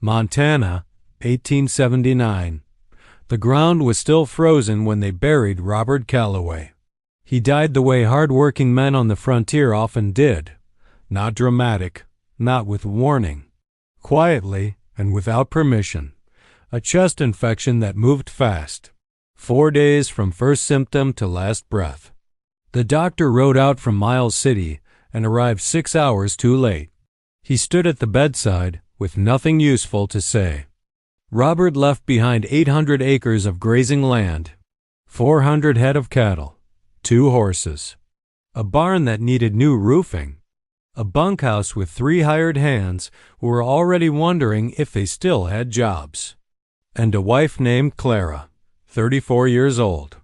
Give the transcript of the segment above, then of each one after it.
Montana, 1879. The ground was still frozen when they buried Robert Calloway. He died the way hard-working men on the frontier often did. Not dramatic, not with warning. Quietly and without permission. A chest infection that moved fast. 4 days from first symptom to last breath. The doctor rode out from Miles City and arrived 6 hours too late. He stood at the bedside with nothing useful to say. Robert left behind 800 acres of grazing land, 400 head of cattle, 2 horses, a barn that needed new roofing, a bunkhouse with 3 hired hands who were already wondering if they still had jobs, and a wife named Clara, 34 years old,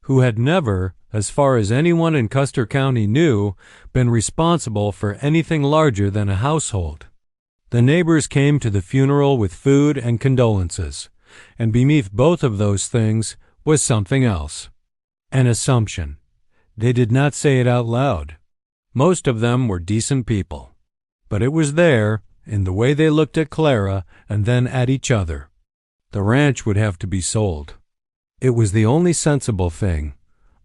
who had never, as far as anyone in Custer County knew, been responsible for anything larger than a household. The neighbors came to the funeral with food and condolences, and beneath both of those things was something else. An assumption. They did not say it out loud. Most of them were decent people. But it was there, in the way they looked at Clara and then at each other. The ranch would have to be sold. It was the only sensible thing.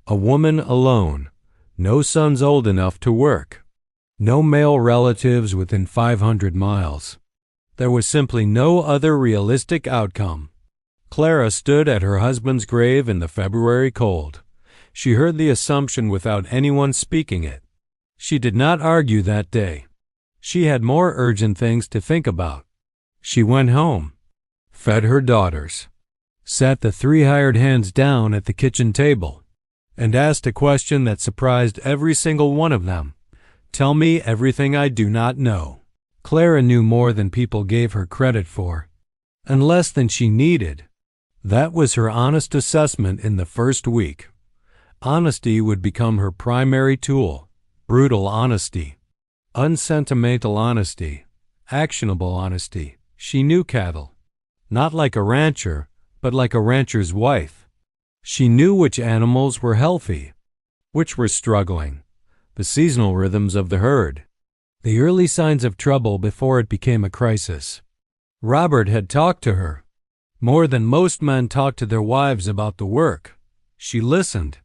A woman alone, no sons old enough to work, no male relatives within 500 miles. There was simply no other realistic outcome. Clara stood at her husband's grave in the February cold. She heard the assumption without anyone speaking it. She did not argue that day. She had more urgent things to think about. She went home, fed her daughters, sat the 3 hired hands down at the kitchen table, and asked a question that surprised every single one of them. Tell me everything I do not know. Clara knew more than people gave her credit for, and less than she needed. That was her honest assessment in the first week. Honesty would become her primary tool. Brutal honesty. Unsentimental honesty. Actionable honesty. She knew cattle. Not like a rancher, but like a rancher's wife. She knew which animals were healthy, which were struggling, the seasonal rhythms of the herd, the early signs of trouble before it became a crisis. Robert had talked to her. More than most men talk to their wives about the work. She listened.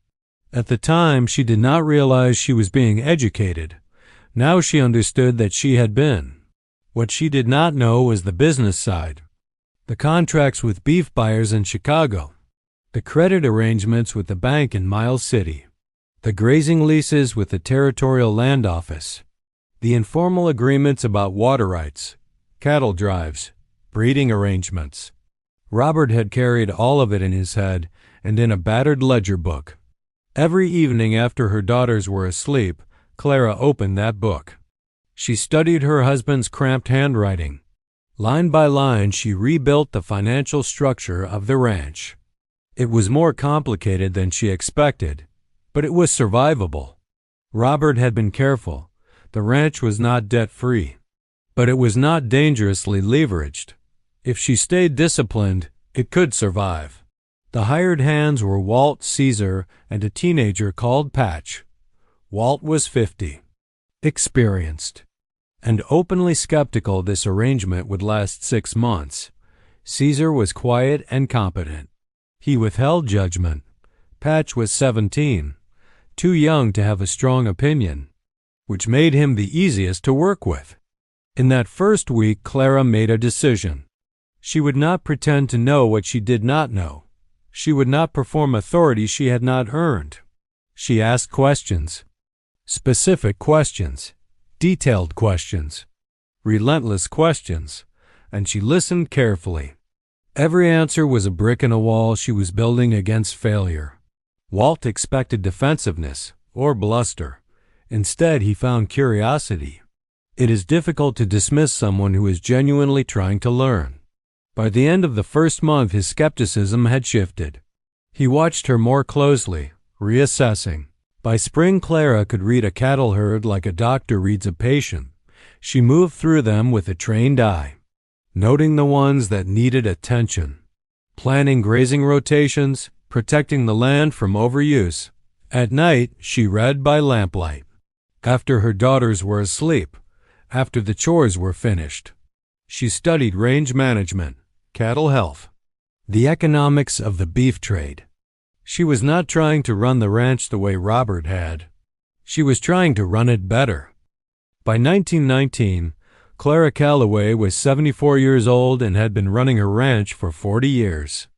At the time, she did not realize she was being educated. Now she understood that she had been. What she did not know was the business side. The contracts with beef buyers in Chicago. The credit arrangements with the bank in Miles City. The grazing leases with the Territorial Land Office. The informal agreements about water rights, cattle drives, breeding arrangements. Robert had carried all of it in his head and in a battered ledger book. Every evening after her daughters were asleep, Clara opened that book. She studied her husband's cramped handwriting. Line by line, she rebuilt the financial structure of the ranch. It was more complicated than she expected, but it was survivable. Robert had been careful. The ranch was not debt-free, but it was not dangerously leveraged. If she stayed disciplined, it could survive. The hired hands were Walt, Caesar, and a teenager called Patch. Walt was 50, experienced, and openly skeptical this arrangement would last 6 months. Caesar was quiet and competent. He withheld judgment. Patch was 17, too young to have a strong opinion, which made him the easiest to work with. In that first week, Clara made a decision. She would not pretend to know what she did not know. She would not perform authority she had not earned. She asked questions. Specific questions. Detailed questions. Relentless questions. And she listened carefully. Every answer was a brick in a wall she was building against failure. Walt expected defensiveness or bluster. Instead, he found curiosity. It is difficult to dismiss someone who is genuinely trying to learn. By the end of the first month, his skepticism had shifted. He watched her more closely, reassessing. By spring, Clara could read a cattle herd like a doctor reads a patient. She moved through them with a trained eye, noting the ones that needed attention, planning grazing rotations, protecting the land from overuse. At night, she read by lamplight. After her daughters were asleep, after the chores were finished. She studied range management, cattle health, the economics of the beef trade. She was not trying to run the ranch the way Robert had. She was trying to run it better. By 1919, Clara Calloway was 74 years old and had been running her ranch for 40 years.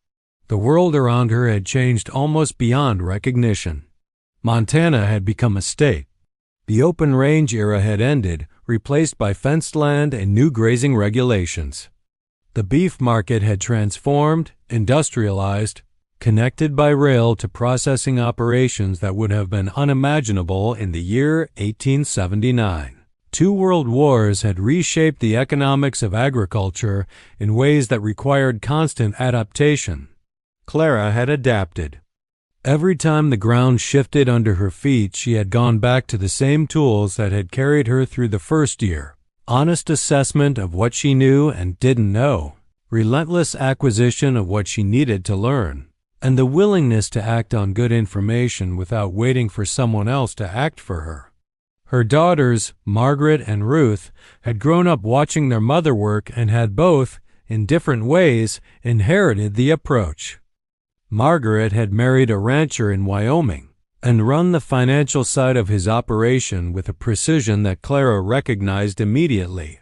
The world around her had changed almost beyond recognition. Montana had become a state. The open range era had ended, replaced by fenced land and new grazing regulations. The beef market had transformed, industrialized, connected by rail to processing operations that would have been unimaginable in the year 1879. 2 world wars had reshaped the economics of agriculture in ways that required constant adaptation. Clara had adapted. Every time the ground shifted under her feet, she had gone back to the same tools that had carried her through the first year: honest assessment of what she knew and didn't know, relentless acquisition of what she needed to learn, and the willingness to act on good information without waiting for someone else to act for her. Her daughters, Margaret and Ruth, had grown up watching their mother work and had both, in different ways, inherited the approach. Margaret had married a rancher in Wyoming and run the financial side of his operation with a precision that Clara recognized immediately.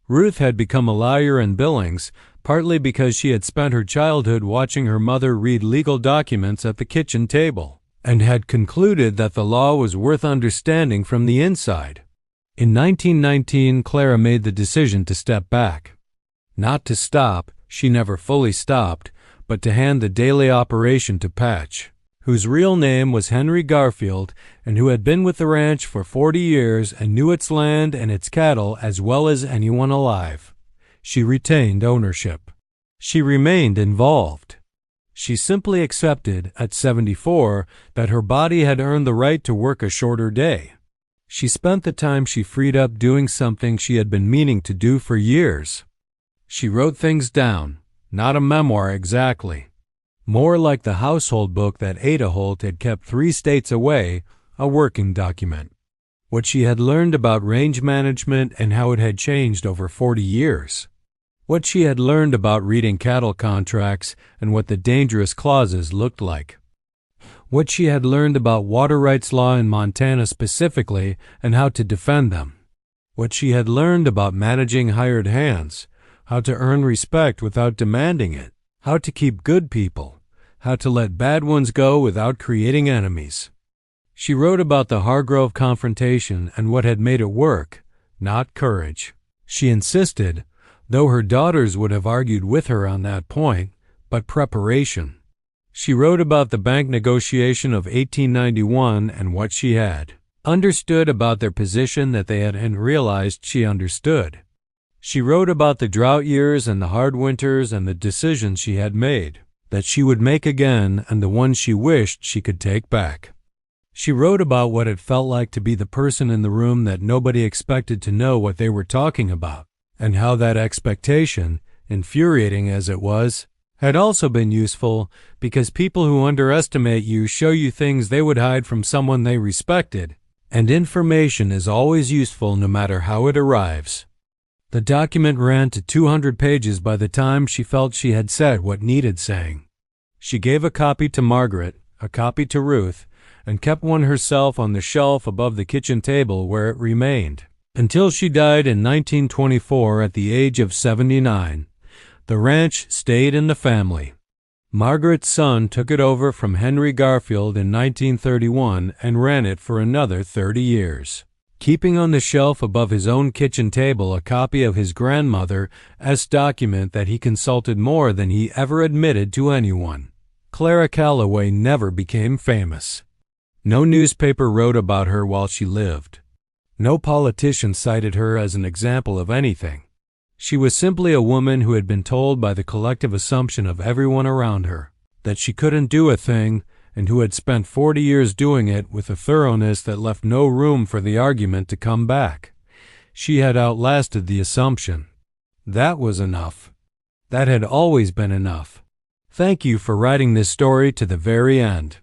Ruth had become a lawyer in Billings, partly because she had spent her childhood watching her mother read legal documents at the kitchen table, and had concluded that the law was worth understanding from the inside. In 1919, Clara made the decision to step back. Not to stop, she never fully stopped, but to hand the daily operation to Patch, whose real name was Henry Garfield and who had been with the ranch for 40 years and knew its land and its cattle as well as anyone alive. She retained ownership. She remained involved. She simply accepted, at 74, that her body had earned the right to work a shorter day. She spent the time she freed up doing something she had been meaning to do for years. She wrote things down. Not a memoir exactly. More like the household book that Ada Holt had kept 3 states away, a working document. What she had learned about range management and how it had changed over 40 years. What she had learned about reading cattle contracts and what the dangerous clauses looked like. What she had learned about water rights law in Montana specifically and how to defend them. What she had learned about managing hired hands, how to earn respect without demanding it, how to keep good people, how to let bad ones go without creating enemies. She wrote about the Hargrove confrontation and what had made it work, not courage. She insisted, though her daughters would have argued with her on that point, but preparation. She wrote about the bank negotiation of 1891 and what she had understood about their position that they hadn't realized she understood. She wrote about the drought years and the hard winters and the decisions she had made, that she would make again, and the ones she wished she could take back. She wrote about what it felt like to be the person in the room that nobody expected to know what they were talking about, and how that expectation, infuriating as it was, had also been useful because people who underestimate you show you things they would hide from someone they respected, and information is always useful no matter how it arrives. The document ran to 200 pages by the time she felt she had said what needed saying. She gave a copy to Margaret, a copy to Ruth, and kept one herself on the shelf above the kitchen table where it remained. Until she died in 1924 at the age of 79, the ranch stayed in the family. Margaret's son took it over from Henry Garfield in 1931 and ran it for another 30 years. Keeping on the shelf above his own kitchen table a copy of his grandmother's document that he consulted more than he ever admitted to anyone. Clara Calloway never became famous. No newspaper wrote about her while she lived. No politician cited her as an example of anything. She was simply a woman who had been told by the collective assumption of everyone around her that she couldn't do a thing, and who had spent 40 years doing it with a thoroughness that left no room for the argument to come back. She had outlasted the assumption. That was enough. That had always been enough. Thank you for writing this story to the very end.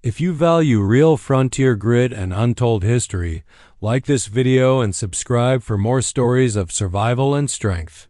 If you value real frontier grit and untold history, like this video and subscribe for more stories of survival and strength.